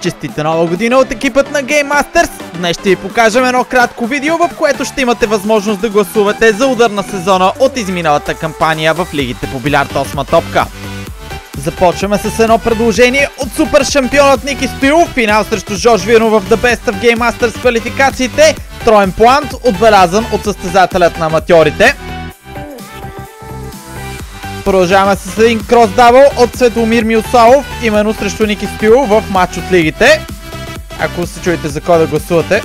Честита нова година от екипът на Game Masters! Днес ще ви покажем едно кратко видео, в което ще имате възможност да гласувате за удар на сезона от изминалата кампания в лигите по билярд 8 топка. Започваме с едно предложение от супер шампионът Ники Стоилов, финал срещу Жош Вирнов в The Best of Game Masters квалификациите, троен плант, отбелязан от състезателят на аматьорите. Продължаваме с един крос-дабъл от Светомир Милсалов, именно срещу Ники Стоилов в матч от лигите. Ако се чуете за кой да гласувате.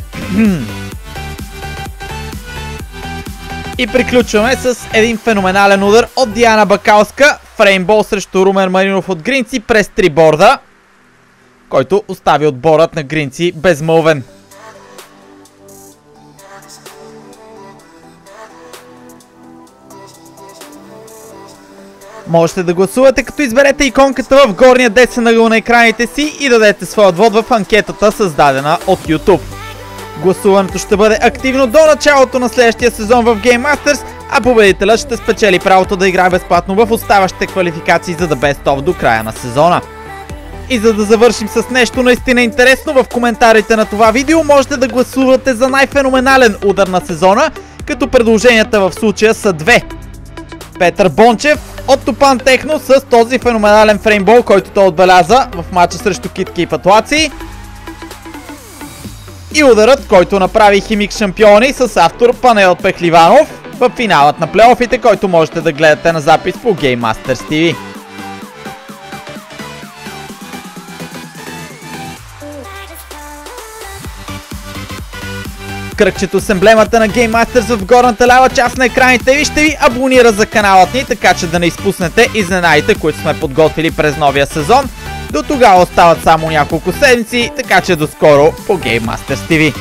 И приключваме с един феноменален удар от Диана Бакалска, фреймбол срещу Румен Маринов от Гринци през 3 борда, който остави отборът на Гринци безмълвен. Можете да гласувате, като изберете иконката в горния десен ъгъл на екраните си и дадете своят вод в анкетата, създадена от YouTube. Гласуването ще бъде активно до началото на следващия сезон в Game Masters, а победителят ще спечели правото да играе безплатно в оставащите квалификации за The Best of до края на сезона. И за да завършим с нещо наистина интересно, в коментарите на това видео можете да гласувате за най-феноменален удар на сезона, като предложенията в случая са две. Петър Бончев от Топан Техно с този феноменален фреймбол, който той отбеляза в матча срещу Китки и Патлаци. И ударът, който направи Химик шампиони с автор Панел Пехливанов в финалът на плейофите, който можете да гледате на запис по Game Masters TV. Кръгчето с емблемата на Game Masters в горната лява част на екраните ви ще ви абонира за каналът ни, така че да не изпуснете изненадите, които сме подготвили през новия сезон. До тогава остават само няколко седмици, така че до скоро по Game Masters TV.